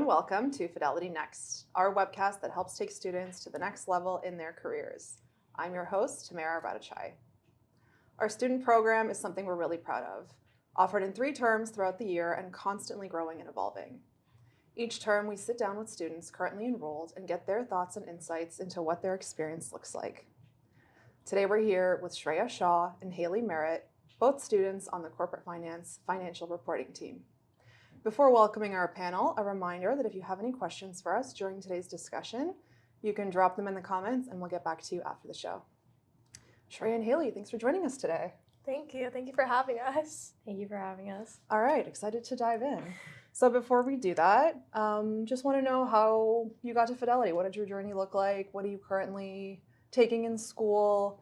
welcome to Fidelity Next, our webcast that helps take students to the next level in their careers. I'm your host, Tamara Radachai. Our student program is something we're really proud of, offered in 3 terms throughout the year and constantly growing and evolving. Each term, we sit down with students currently enrolled and get their thoughts and insights into what their experience looks like. Today, we're here with Shreya Shah and Hayley Merrett, both students on the corporate finance financial reporting team. Before welcoming our panel, a reminder that if you have any questions for us during today's discussion, you can drop them in the comments and we'll get back to you after the show. Shreya and Hayley, thanks for joining us today. Thank you. Thank you for having us. Thank you for having us. All right, excited to dive in. So before we do that, just want to know how you got to Fidelity. What did your journey look like? What are you currently taking in school?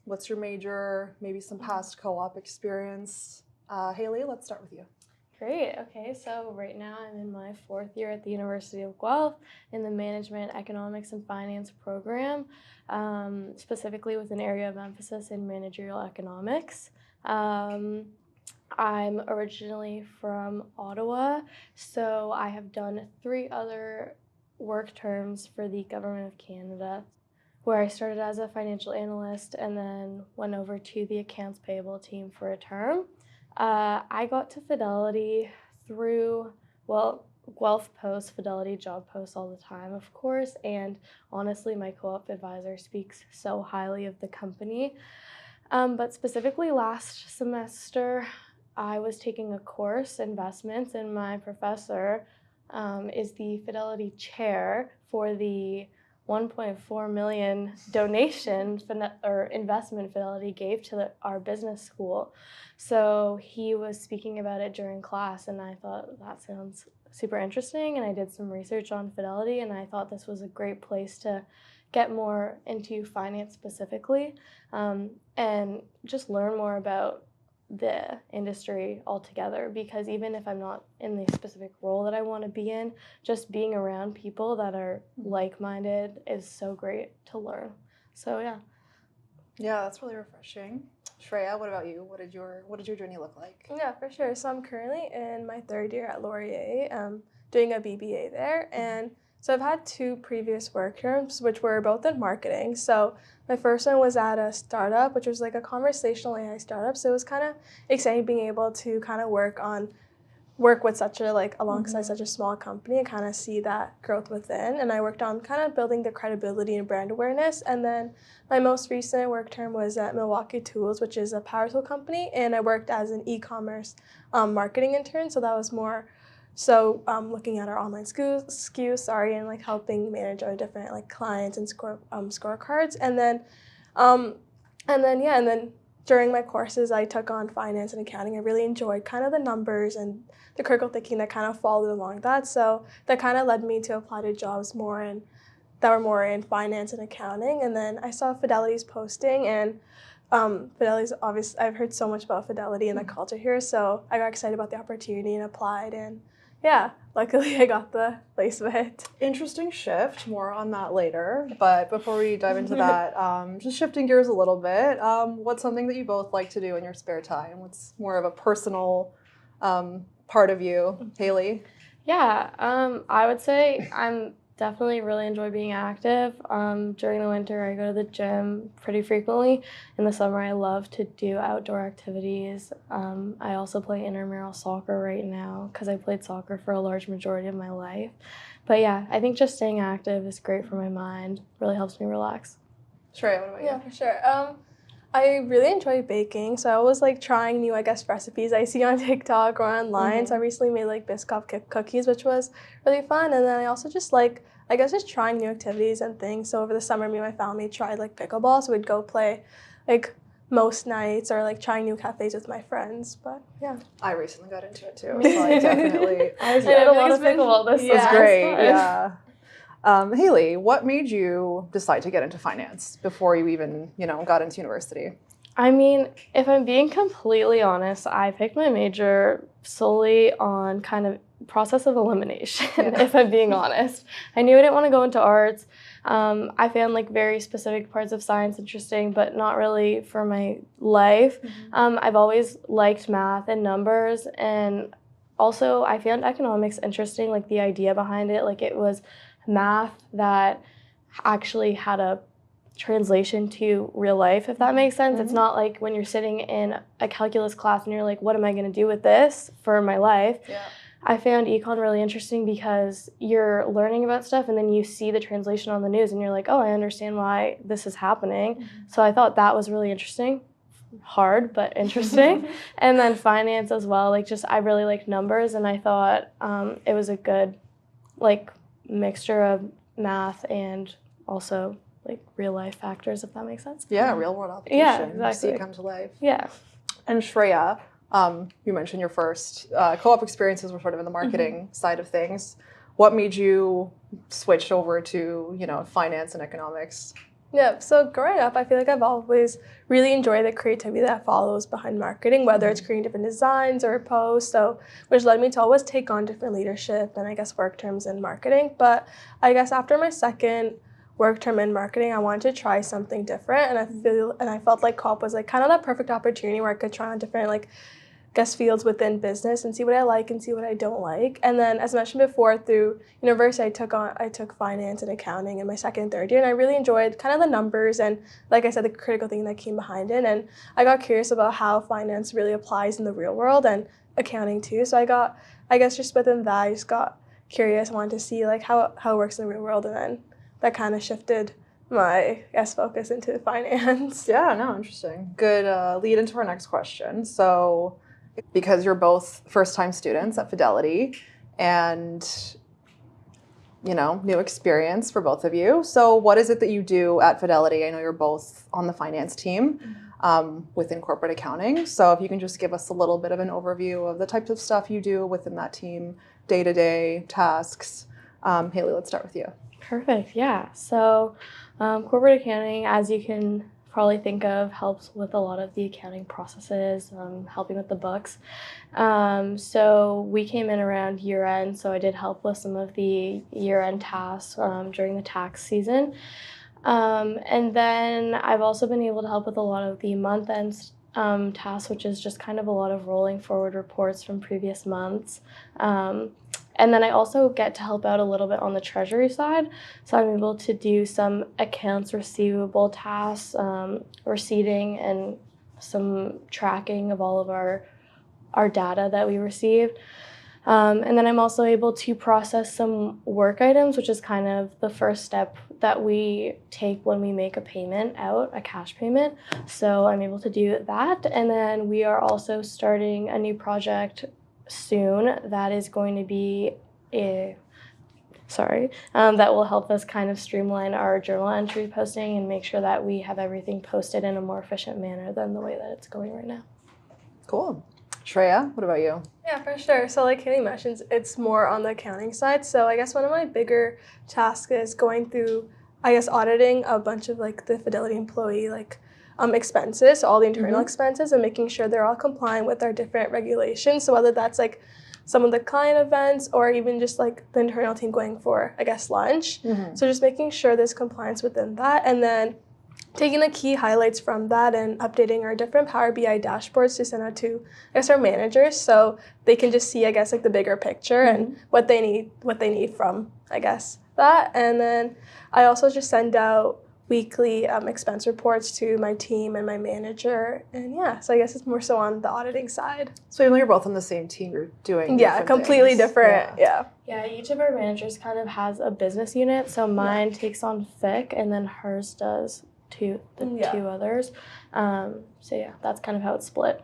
What's your major? Maybe some past co-op experience. Hayley, let's start with you. Great. Okay, so right now I'm in my 4th year at the University of Guelph in the Management, Economics, and Finance program, specifically with an area of emphasis in managerial economics. I'm originally from Ottawa, so I have done 3 other work terms for the Government of Canada, where I started as a financial analyst and then went over to the accounts payable team for a term. I got to Fidelity through, Guelph posts Fidelity job posts all the time, of course, and honestly, my co-op advisor speaks so highly of the company. But specifically last semester, I was taking a course, investments, and my professor is the Fidelity chair for the 1.4 million donation or investment Fidelity gave to our business school. So he was speaking about it during class, and I thought that sounds super interesting, and I did some research on Fidelity, and I thought this was a great place to get more into finance specifically, and just learn more about the industry altogether, because even if I'm not in the specific role that I want to be in, just being around people that are like-minded is so great to learn. So yeah, that's really refreshing. Shreya, what about you? What did your journey look like? Yeah, for sure. So I'm currently in my 3rd year at Laurier, doing a BBA there, and so I've had 2 previous work terms, which were both in marketing. So my first one was at a startup, which was like a conversational AI startup. So it was kind of exciting being able to kind of work with such a, alongside such a small company and kind of see that growth within. And I worked on kind of building the credibility and brand awareness. And then my most recent work term was at Milwaukee Tools, which is a power tool company. And I worked as an e-commerce marketing intern. So that was more looking at our online SKUs, and helping manage our different clients and scorecards, and then during my courses I took on finance and accounting. I really enjoyed kind of the numbers and the critical thinking that kind of followed along that. So that kind of led me to apply to jobs that were more in finance and accounting. And then I saw Fidelity's posting, and Fidelity's obviously, I've heard so much about Fidelity and the culture here, so I got excited about the opportunity and applied, and yeah, luckily I got the placement. Interesting shift, more on that later. But before we dive into that, just shifting gears a little bit, what's something that you both like to do in your spare time? What's more of a personal part of you? Hayley? Yeah, I would say I'm definitely really enjoy being active. During the winter, I go to the gym pretty frequently. In the summer, I love to do outdoor activities. I also play intramural soccer right now because I played soccer for a large majority of my life. But yeah, I think just staying active is great for my mind. Really helps me relax. Shreya, what about you? Yeah, for sure. I really enjoy baking, so I always trying new, recipes I see on TikTok or online. So I recently made Biscoff cookies, which was really fun. And then I also just just trying new activities and things. So over the summer, me and my family tried pickleball, so we'd go play most nights, or trying new cafes with my friends. But yeah, I recently got into it too. So I definitely I did a lot of pickleball this was great. Yeah. Hayley, what made you decide to get into finance before you even, got into university? I mean, if I'm being completely honest, I picked my major solely on kind of process of elimination, if I'm being honest. I knew I didn't want to go into arts. I found very specific parts of science interesting, but not really for my life. I've always liked math and numbers, and also, I found economics interesting, like the idea behind it. Like, it was math that actually had a translation to real life, if that makes sense. It's not like when you're sitting in a calculus class and you're like, what am I going to do with this for my life? Yeah. I found econ really interesting because you're learning about stuff and then you see the translation on the news and you're like, oh, I understand why this is happening. So I thought that was really interesting. Hard, but interesting. And then finance as well. Like, just, I really like numbers, and I thought it was a good, like, mixture of math and also like real life factors, if that makes sense. Yeah, real world application. Yeah, exactly. See it come to life. Yeah. And Shreya, you mentioned your first co-op experiences were sort of in the marketing side of things. What made you switch over to, you know, finance and economics? Yeah, so growing up, I feel like I've always really enjoyed the creativity that follows behind marketing, whether it's creating different designs or posts, so which led me to always take on different leadership and I guess work terms in marketing. But I guess after my second work term in marketing, I wanted to try something different, and I felt like co-op was like kind of that perfect opportunity where I could try on different like fields within business and see what I like and see what I don't like. And then, as mentioned before, through university, I took finance and accounting in my second and third year, and I really enjoyed kind of the numbers and, like I said, the critical thinking that came behind it. And I got curious about how finance really applies in the real world and accounting too. So I guess just within that, I just got curious. I wanted to see like how it works in the real world, and then that kind of shifted my focus into finance. Yeah, no, interesting. Good lead into our next question. So, because you're both first-time students at Fidelity and, you know, new experience for both of you. So what is it that you do at Fidelity? I know you're both on the finance team within corporate accounting. So if you can just give us a little bit of an overview of the types of stuff you do within that team, day-to-day tasks. Hayley, let's start with you. Perfect. Yeah. So corporate accounting, as you can probably think of, helps with a lot of the accounting processes, helping with the books. So we came in around year end, so I did help with some of the year end tasks during the tax season. And then I've also been able to help with a lot of the month end tasks, which is just kind of a lot of rolling forward reports from previous months. And then I also get to help out a little bit on the treasury side. So I'm able to do some accounts receivable tasks, receipting, and some tracking of all of our data that we receive. And then I'm also able to process some work items, which is kind of the first step that we take when we make a payment out, a cash payment. So I'm able to do that. And then we are also starting a new project soon that is going to be that will help us kind of streamline our journal entry posting and make sure that we have everything posted in a more efficient manner than the way that it's going right now. Cool. Shreya, what about you? Yeah, for sure. So like Hayley mentions, it's more on the accounting side. So I guess one of my bigger tasks is going through, I guess, auditing a bunch of like the Fidelity employee expenses, so all the internal expenses, and making sure they're all compliant with our different regulations. So whether that's like some of the client events or even just like the internal team going for, I guess, lunch. So just making sure there's compliance within that, and then taking the key highlights from that and updating our different Power BI dashboards to send out to, I guess, our managers, so they can just see, I guess, like the bigger picture and what they need from, I guess, that. And then I also just send out weekly expense reports to my team and my manager, and yeah, so I guess it's more so on the auditing side. So even though you're both on the same team, you're doing completely things. different. Yeah, each of our managers kind of has a business unit. So mine takes on FIC, and then hers does two others. So yeah, that's kind of how it's split.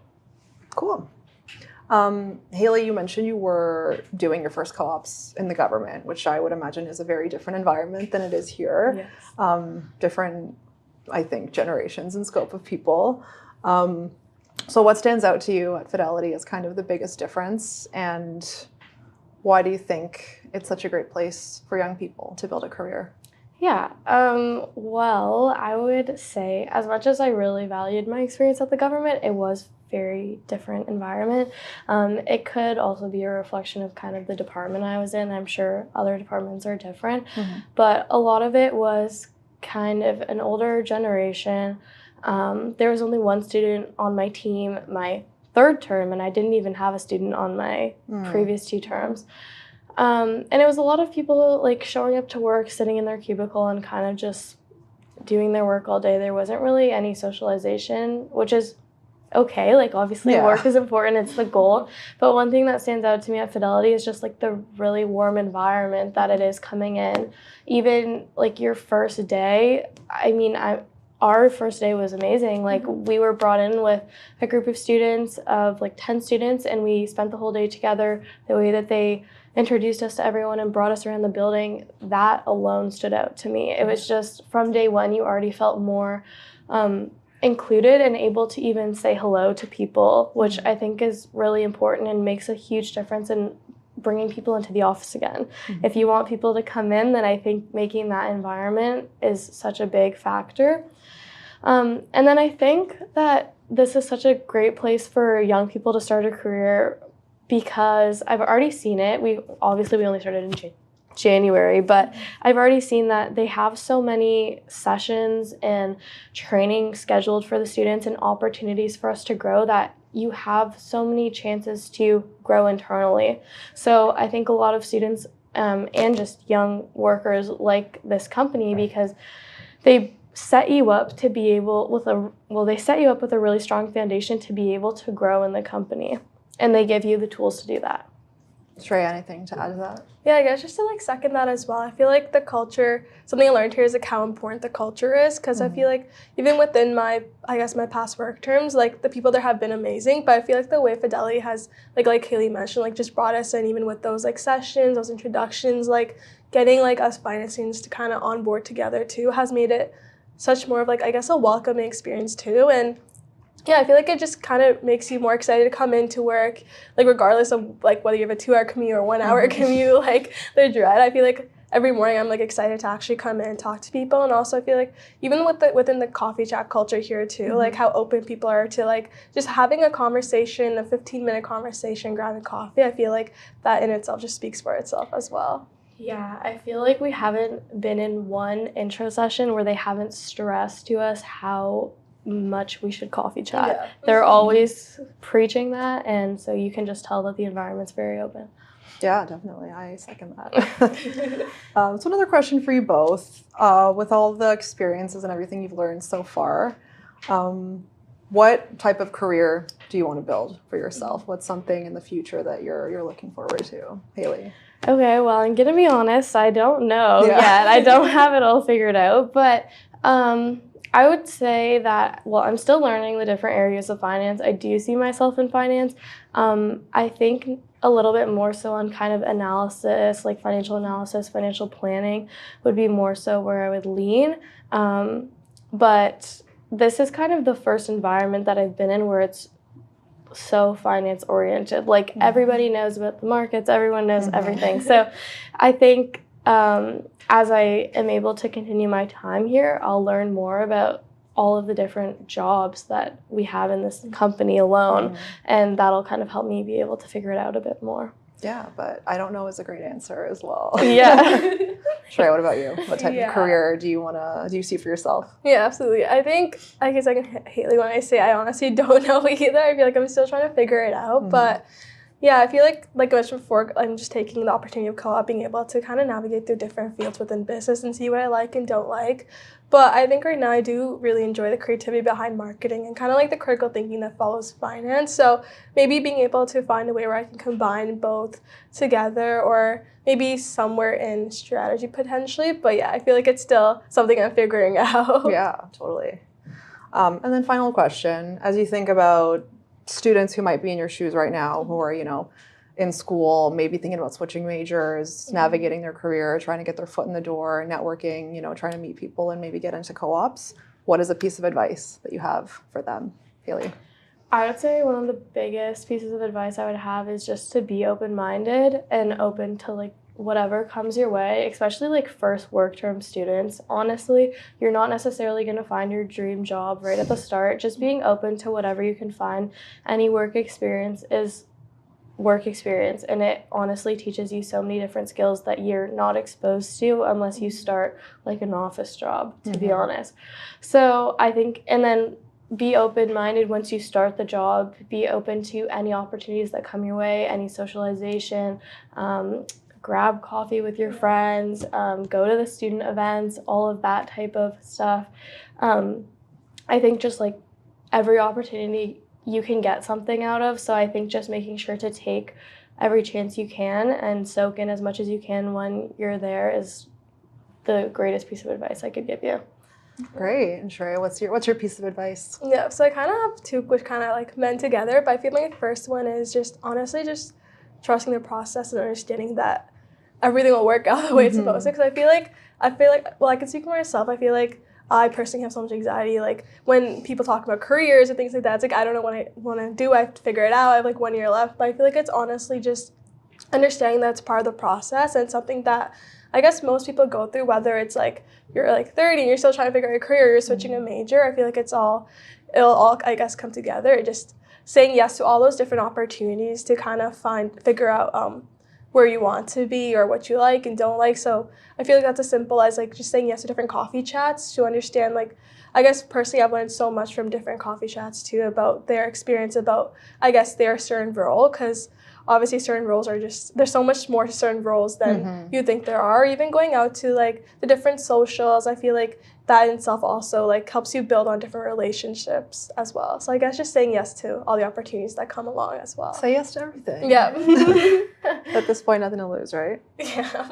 Cool. Hayley, you mentioned you were doing your first co-ops in the government, which I would imagine is a very different environment than it is here. Yes. Different, I think, generations and scope of people. So what stands out to you at Fidelity as kind of the biggest difference, and why do you think it's such a great place for young people to build a career? Yeah, well, I would say as much as I really valued my experience at the government, it was very different environment. It could also be a reflection of kind of the department I was in. I'm sure other departments are different, but a lot of it was kind of an older generation. There was only one student on my team, my third term, and I didn't even have a student on my previous 2 terms. And it was a lot of people like showing up to work, sitting in their cubicle and kind of just doing their work all day. There wasn't really any socialization, which is okay. Like obviously work is important, it's the goal. But one thing that stands out to me at Fidelity is just like the really warm environment that it is coming in. Even like your first day, I mean, our first day was amazing. Like we were brought in with a group of students of like 10 students, and we spent the whole day together. The way that they introduced us to everyone and brought us around the building, that alone stood out to me. It was just from day one, you already felt more included and able to even say hello to people, which I think is really important and makes a huge difference in bringing people into the office again. If you want people to come in, then I think making that environment is such a big factor. And then I think that this is such a great place for young people to start a career, because I've already seen it. We only started in January, but I've already seen that they have so many sessions and training scheduled for the students and opportunities for us to grow, that you have so many chances to grow internally. So I think a lot of students and just young workers like this company because they set you up to be able they set you up with a really strong foundation to be able to grow in the company. And they give you the tools to do that. Shreya, anything to add to that? Yeah, I guess just to like second that as well. I feel like the culture, something I learned here is like how important the culture is, because I feel like even within my past work terms, like the people there have been amazing, but I feel like the way Fidelity has, like Hayley mentioned, like just brought us in, even with those like sessions, those introductions, like getting like us finance students to kind of on board together too, has made it such more of like, I guess, a welcoming experience too. And yeah, I feel like it just kind of makes you more excited to come into work, like regardless of like whether you have a 2-hour commute or 1-hour commute, like the dread. I feel like every morning I'm like excited to actually come in and talk to people. And also I feel like even within the coffee chat culture here too, like how open people are to like just having a conversation, a 15-minute conversation, grabbing coffee. I feel like that in itself just speaks for itself as well. Yeah, I feel like we haven't been in one intro session where they haven't stressed to us how much we should coffee chat. Yeah. They're always preaching that, and so you can just tell that the environment's very open. Yeah, definitely. I second that. So another question for you both. With all the experiences and everything you've learned so far, what type of career do you want to build for yourself? What's something in the future that you're looking forward to? Hayley? Okay, well, I'm going to be honest. I don't know yet. I don't have it all figured out, but I would say that, well, I'm still learning the different areas of finance. I do see myself in finance. I think a little bit more so on kind of analysis, like financial analysis, financial planning would be more so where I would lean. But this is kind of the first environment that I've been in where it's so finance oriented. Like everybody knows about the markets, everyone knows everything. So I think as I am able to continue my time here, I'll learn more about all of the different jobs that we have in this company alone, and that'll kind of help me be able to figure it out a bit more. Yeah, but I don't know is a great answer as well. Yeah. Shreya, what about you? What type of career do you see for yourself? Yeah, absolutely. I think I guess I can Hayley when I say I honestly don't know either. I feel like I'm still trying to figure it out, but yeah, I feel like I mentioned before, I'm just taking the opportunity of co-op, being able to kind of navigate through different fields within business and see what I like and don't like. But I think right now I do really enjoy the creativity behind marketing and kind of like the critical thinking that follows finance. So maybe being able to find a way where I can combine both together, or maybe somewhere in strategy potentially. But yeah, I feel like it's still something I'm figuring out. Yeah, totally. And then final question, as you think about students who might be in your shoes right now, who are, in school, maybe thinking about switching majors, navigating their career, trying to get their foot in the door, networking, trying to meet people and maybe get into co-ops, what is a piece of advice that you have for them? Hayley? I would say one of the biggest pieces of advice I would have is just to be open-minded and open to like whatever comes your way, especially like first work term students. Honestly, you're not necessarily going to find your dream job right at the start. Just being open to whatever you can find. Any work experience is work experience, and it honestly teaches you so many different skills that you're not exposed to unless you start like an office job, to be honest. So I think, and then be open-minded once you start the job. Be open to any opportunities that come your way, any socialization. Grab coffee with your friends, go to the student events, all of that type of stuff. I think just like every opportunity you can get something out of. So I think just making sure to take every chance you can and soak in as much as you can when you're there is the greatest piece of advice I could give you. Great. And Shreya, what's your piece of advice? Yeah, so I kind of have two which kind of like meant together, but I feel like the first one is just honestly just trusting the process and understanding that everything will work out the way it's supposed to. Because I feel like, well, I can speak for myself. I feel like I personally have so much anxiety. Like when people talk about careers and things like that, it's like I don't know what I want to do. I have to figure it out. I have like 1 year left. But I feel like it's honestly just understanding that it's part of the process and something that I guess most people go through, whether it's like you're like 30 and you're still trying to figure out your career, or you're switching a major. I feel like it'll all I guess come together. Just saying yes to all those different opportunities to kind of figure out where you want to be or what you like and don't like. So I feel like that's as simple as like just saying yes to different coffee chats to understand, like, I guess personally I've learned so much from different coffee chats too about their experience, about I guess their certain role, because obviously certain roles are just, there's so much more to certain roles than you think there are. Even going out to like the different socials, I feel like that in itself also like helps you build on different relationships as well. So I guess just saying yes to all the opportunities that come along as well. Say yes to everything. Yeah. At this point, nothing to lose, right? Yeah.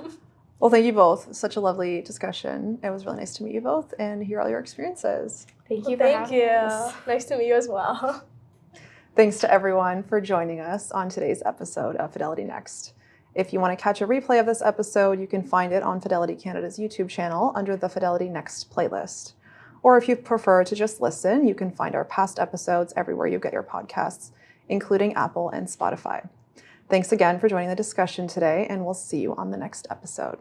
Well, thank you both. Such a lovely discussion. It was really nice to meet you both and hear all your experiences. Thank you. Thank you. Nice to meet you as well. Thanks to everyone for joining us on today's episode of Fidelity Next. If you want to catch a replay of this episode, you can find it on Fidelity Canada's YouTube channel under the Fidelity Next playlist. Or if you prefer to just listen, you can find our past episodes everywhere you get your podcasts, including Apple and Spotify. Thanks again for joining the discussion today, and we'll see you on the next episode.